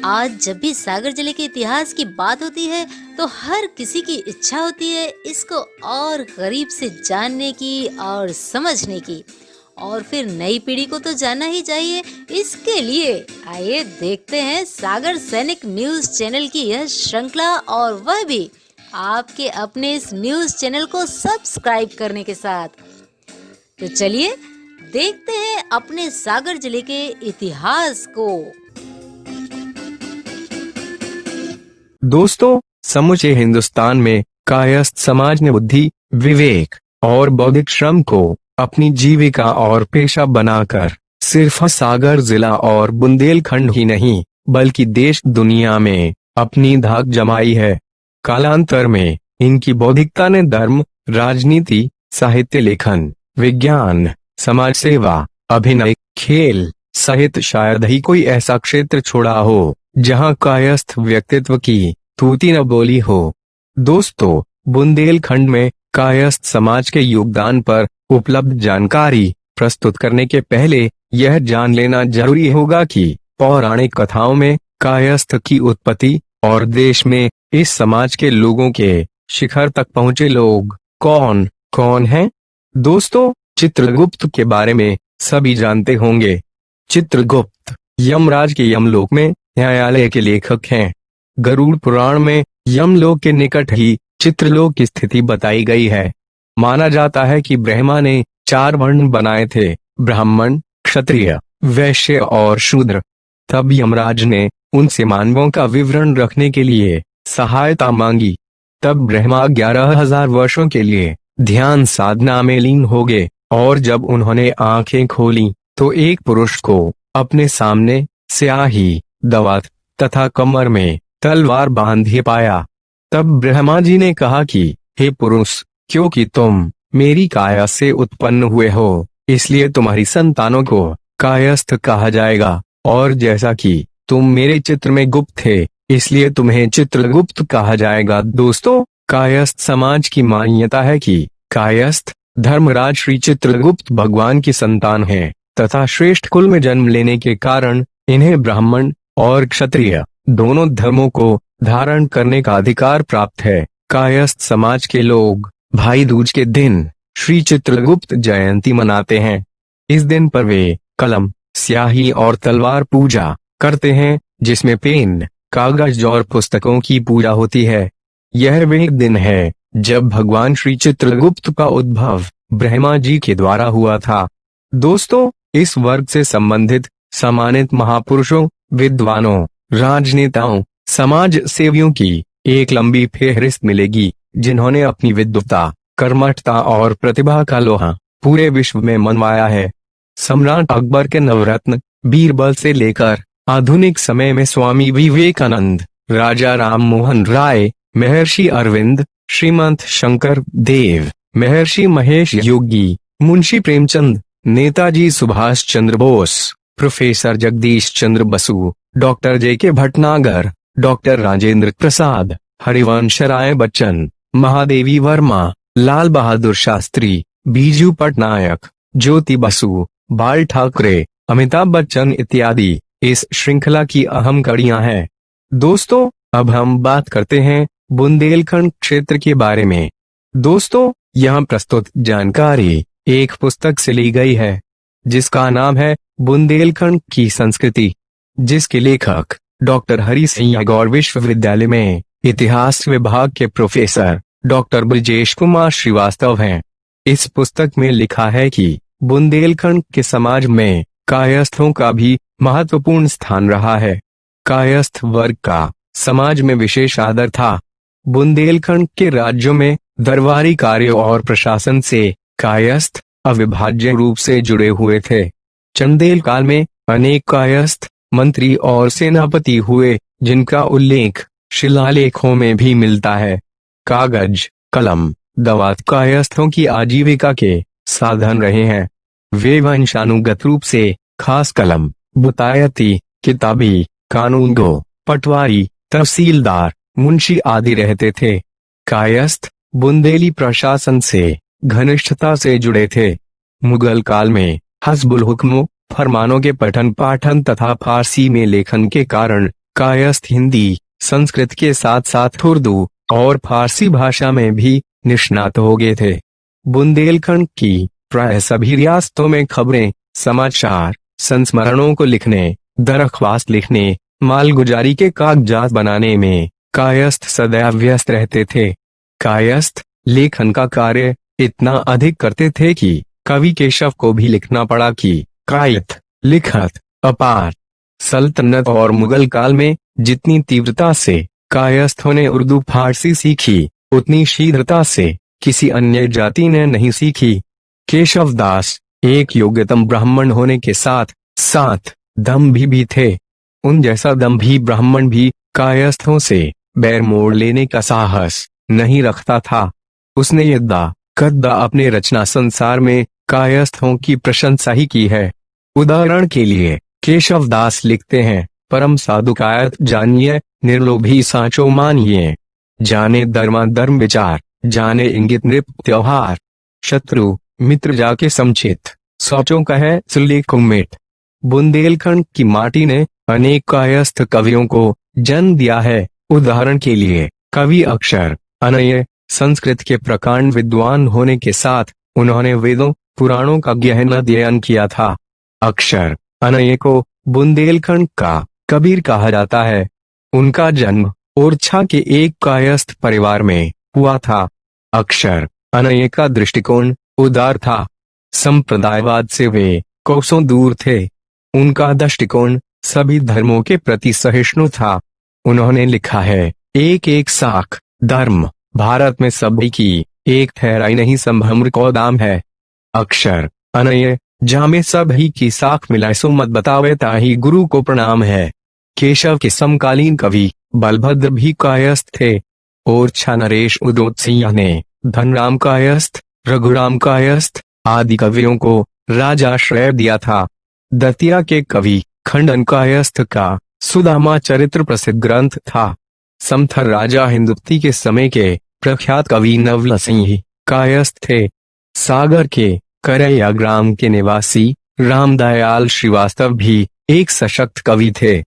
आज जब भी सागर जिले के इतिहास की बात होती है तो हर किसी की इच्छा होती है इसको और करीब से जानने की और समझने की। और फिर नई पीढ़ी को तो जानना ही चाहिए। इसके लिए आइए देखते हैं सागर सैनिक न्यूज चैनल की यह श्रृंखला, और वह भी आपके अपने इस न्यूज चैनल को सब्सक्राइब करने के साथ। तो चलिए देखते हैं अपने सागर जिले के इतिहास को। दोस्तों, समूचे हिंदुस्तान में कायस्थ समाज ने बुद्धि, विवेक और बौद्धिक श्रम को अपनी जीविका और पेशा बनाकर सिर्फ सागर जिला और बुंदेलखंड ही नहीं बल्कि देश दुनिया में अपनी धाक जमाई है। कालांतर में इनकी बौद्धिकता ने धर्म, राजनीति, साहित्य लेखन, विज्ञान, समाज सेवा, अभिनय, खेल सहित शायद ही कोई ऐसा क्षेत्र छोड़ा हो जहां कायस्थ व्यक्तित्व की तूती न बोली हो। दोस्तों, बुंदेलखंड में कायस्थ समाज के योगदान पर उपलब्ध जानकारी प्रस्तुत करने के पहले यह जान लेना जरूरी होगा कि पौराणिक कथाओं में कायस्थ की उत्पत्ति और देश में इस समाज के लोगों के शिखर तक पहुंचे लोग कौन कौन हैं। दोस्तों, चित्रगुप्त के बारे में सभी जानते होंगे। चित्रगुप्त यमराज के यमलोक में न्यायालय के लेखक हैं। गरुड़ पुराण में यमलोक के निकट ही चित्रलोक की स्थिति बताई गई है। माना जाता है कि ब्रह्मा ने 4 वर्ण बनाए थे, ब्राह्मण, क्षत्रिय, वैश्य और शूद्र। तब यमराज ने उनसे मानवों का विवरण रखने के लिए सहायता मांगी। तब ब्रह्मा 11,000 वर्षों के लिए ध्यान साधना में लीन हो गए और जब उन्होंने आंखें खोली तो एक पुरुष को अपने सामने स्याही, दवात तथा कमर में तलवार बांधे पाया। तब ब्रह्मा जी ने कहा कि हे पुरुष, क्योंकि तुम मेरी काया से उत्पन्न हुए हो, इसलिए तुम्हारी संतानों को कायस्थ कहा जाएगा, और जैसा कि तुम मेरे चित्र में गुप्त थे, इसलिए तुम्हें चित्रगुप्त कहा जाएगा। दोस्तों, कायस्थ समाज की मान्यता है कि कायस्थ धर्मराज श्री चित्रगुप्त भगवान की संतान हैं तथा श्रेष्ठ कुल में जन्म लेने के कारण इन्हें ब्राह्मण और क्षत्रिय दोनों धर्मों को धारण करने का अधिकार प्राप्त है। कायस्थ समाज के लोग भाई दूज के दिन श्री चित्रगुप्त जयंती मनाते हैं। इस दिन पर वे कलम, स्याही और तलवार पूजा करते हैं, जिसमें पेन, कागज और पुस्तकों की पूजा होती है। यह वह दिन है जब भगवान श्री चित्रगुप्त का उद्भव ब्रह्मा जी के द्वारा हुआ था। दोस्तों, इस वर्ग से संबंधित सम्मानित महापुरुषों, विद्वानों, राजनेताओं, समाज सेवियों की एक लंबी फेहरिस्त मिलेगी जिन्होंने अपनी विद्वता, कर्मठता और प्रतिभा का लोहा पूरे विश्व में मनवाया है। सम्राट अकबर के नवरत्न बीरबल से लेकर आधुनिक समय में स्वामी विवेकानंद, राजा राम मोहन राय, महर्षि अरविंद, श्रीमंत Shankar Dev, Maharshi Mahesh Yogi, Munshi Premchand, Netaji Subhash Chandra Bose, professor Jagdish Chandra Basu, doctor J K. Bhatnagar, doctor Rajendra Prasad, Harivansh Rai Bachchan, Mahadevi Varma, Lal Bahadur Shastri, Biju Patnaik, Jyoti Basu, Bal Thackeray, Amitabh Bachchan इत्यादि इस श्रृंखला की अहम कड़ियां हैं। दोस्तों, अब हम बात करते हैं बुंदेलखंड क्षेत्र के बारे में। दोस्तों, यहाँ प्रस्तुत जानकारी एक पुस्तक से ली गई है जिसका नाम है बुंदेलखंड की संस्कृति, जिसके लेखक डॉक्टर हरि सिंह गौर विश्वविद्यालय में इतिहास विभाग के प्रोफेसर डॉक्टर ब्रजेश कुमार श्रीवास्तव हैं। इस पुस्तक में लिखा है कि बुंदेलखंड के समाज में कायस्थों का भी महत्वपूर्ण स्थान रहा है। कायस्थ वर्ग का समाज में विशेष आदर था। बुंदेलखंड के राज्यों में दरबारी कार्यों और प्रशासन से कायस्थ अविभाज्य रूप से जुड़े हुए थे। चंदेल काल में अनेक कायस्थ मंत्री और सेनापति हुए, जिनका उल्लेख शिलालेखों में भी मिलता है। कागज, कलम, दवात कायस्थों की आजीविका के साधन रहे हैं। वे वंशानुगत रूप से खास कलम, बुतायती, किताबी, कानूनगो, पटवारी, तहसीलदार, मुंशी आदि रहते थे। कायस्थ बुंदेली प्रशासन से घनिष्ठता से जुड़े थे। मुगल काल में हस्बुल हुक्म फरमानों के पठन पाठन तथा फारसी में लेखन के कारण कायस्थ हिंदी, संस्कृत के साथ साथ उर्दू और फारसी भाषा में भी निष्णात हो गए थे। बुंदेलखंड की प्राय सभी रियासतों में खबरें, समाचार, संस्मरणों को लिखने, दरख्वास्त लिखने, मालगुजारी के कागजात बनाने में कायस्थ सदैव व्यस्त रहते थे। कायस्थ लेखन का कार्य इतना अधिक करते थे कि कवि केशव को भी लिखना पड़ा कि कायस्थ लिखत अपार। सल्तनत और मुगल काल में जितनी तीव्रता से कायस्थों ने उर्दू फारसी सीखी, उतनी शीघ्रता से किसी अन्य जाति ने नहीं सीखी। केशव दास एक योग्यतम ब्राह्मण होने के साथ साथ दम्भी भी थे। उन जैसा दम्भी ब्राह्मण भी कायस्थों से बैर मोड़ लेने का साहस नहीं रखता था। उसने यद्दा कद्दा अपने रचना संसार में कायस्थों की प्रशंसा ही की है। उदाहरण के लिए केशव दास लिखते हैं, परम साधु कायस्थ जानिए, निर्लोभी साचो मानिए, जाने धर्मा धर्म विचार, जाने इंगित नृप त्योहार, शत्रु मित्र जाके समचित, सोचो कहे सुलेख मिट। बुंदेलखंड की माटी ने अनेक कायस्थ कवियों को जन्म दिया है। उदाहरण के लिए कवि अक्षर अनय संस्कृत के प्रकांड विद्वान होने के साथ उन्होंने वेदों पुराणों का गहन अध्ययन किया था। अक्षर अनय को बुंदेलखंड का कबीर कहा जाता है। उनका जन्म ओरछा के एक कायस्थ परिवार में हुआ था। अक्षर अनय का दृष्टिकोण उदार था। संप्रदायवाद से वे कोसों दूर थे। उनका दृष्टिकोण सभी धर्मों के प्रति सहिष्णु था। उन्होंने लिखा है, एक एक साख धर्म भारत में सभी की, एक ठहराई नहीं संभ्रम को दाम है। अक्षर अनय जामे सभी की साख मिलाए सो मत बतावे ताही गुरु को प्रणाम है। केशव के समकालीन कवि बलभद्र भी कायस्थ थे। ओरछा नरेश उदोत सिंह ने धनराम कायस्थ, रघुराम कायस्थ आदि कवियों को राजाश्रय दिया था। दतिया के कवि खंडन कायस्थ का सुदामा चरित्र प्रसिद्ध ग्रंथ था। समथर राजा हिंदुपति के समय के प्रख्यात कवि नवल सिंह कायस्थ थे। सागर के करैया ग्राम के निवासी रामदयाल श्रीवास्तव भी एक सशक्त कवि थे।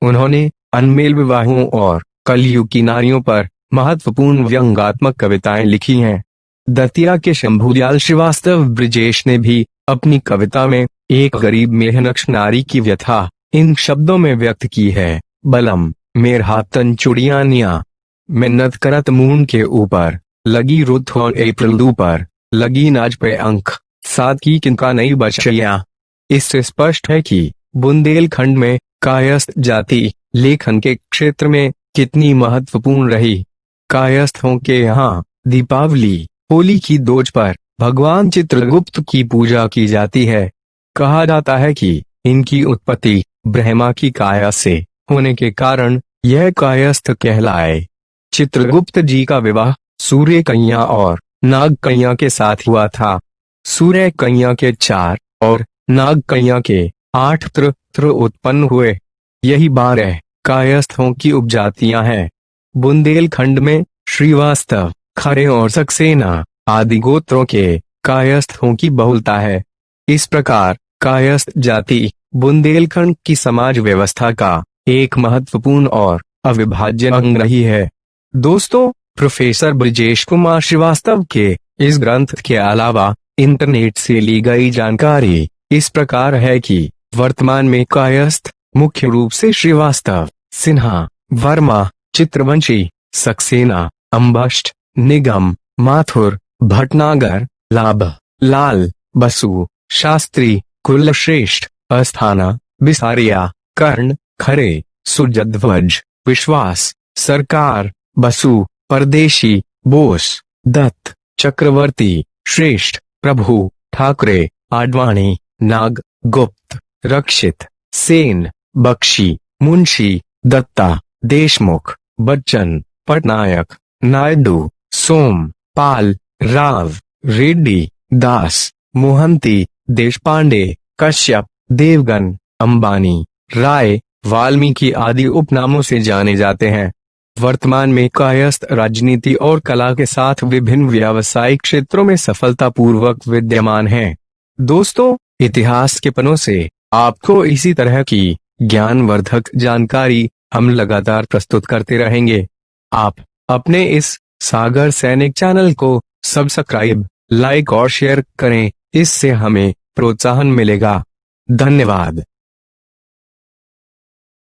उन्होंने अनमेल विवाहों और कलयुग की नारियों पर महत्वपूर्ण व्यंग्यात्मक कविताएं लिखी हैं। दतिया के शंभूदयाल श्रीवास्तव ब्रजेश ने भी अपनी कविता में एक गरीब मेहनक्ष नारी की व्यथा इन शब्दों में व्यक्त की है, बलम मेर हाथन चुड़ियानिया, मिन्नत करत मून के ऊपर, लगी रुत और अप्रैल दू पर, लगी नाज पे अंक, साथ की किनका नहीं बचिया। इससे स्पष्ट है कि बुंदेलखंड में कायस्थ जाति लेखन के क्षेत्र में कितनी महत्वपूर्ण रही। कायस्थों के यहाँ दीपावली होली की दोज पर भगवान चित्रगुप्त की पूजा की जाती है। कहा जाता है कि इनकी उत्पत्ति ब्रह्मा की काया से होने के कारण यह कायस्थ कहलाए। चित्रगुप्त जी का विवाह सूर्य कन्या और नाग कन्या के साथ हुआ था। सूर्य कन्या के 4 और नाग कन्या के 8 पुत्र उत्पन्न हुए। यही 12 कायस्थों की उपजातियां हैं। बुंदेलखंड में श्रीवास्तव, खरे और सक्सेना आदि गोत्रों के कायस्थों की बहुलता है। इस प्रकार कायस्थ जाति बुंदेलखंड की समाज व्यवस्था का एक महत्वपूर्ण और अविभाज्य अंग रही है। दोस्तों, प्रोफेसर ब्रजेश कुमार श्रीवास्तव के इस ग्रंथ के अलावा इंटरनेट से ली गई जानकारी इस प्रकार है कि वर्तमान में कायस्थ मुख्य रूप से श्रीवास्तव, सिन्हा, वर्मा, चित्रवंशी, सक्सेना, अंबष्ट, निगम, माथुर, भटनागर, लाभ, लाल, बसु, शास्त्री, कुलश्रेष्ठ, अस्थाना, बिसारिया, कर्ण, खरे, सुजध्वज, विश्वास, सरकार, बसु, परदेशी, बोस, दत्त, चक्रवर्ती, श्रेष्ठ, प्रभु, ठाकरे, आडवाणी, नाग, गुप्त, रक्षित, सेन, बख्शी, मुंशी, दत्ता, देशमुख, बच्चन, पटनायक, नायडू, सोम, पाल, राव, रेड्डी, दास, मोहंती, देशपांडे, कश्यप, देवगन, अंबानी, राय, वाल्मीकि आदि उपनामों से जाने जाते हैं। वर्तमान में कायस्थ राजनीति और कला के साथ विभिन्न व्यावसायिक क्षेत्रों में सफलतापूर्वक विद्यमान हैं। दोस्तों, इतिहास के पन्नों से आपको इसी तरह की ज्ञानवर्धक जानकारी हम लगातार प्रस्तुत करते रहेंगे। आप अपने इस सागर सैनिक चैनल को सब्सक्राइब, लाइक और शेयर करें, इससे हमें प्रोत्साहन मिलेगा। धन्यवाद।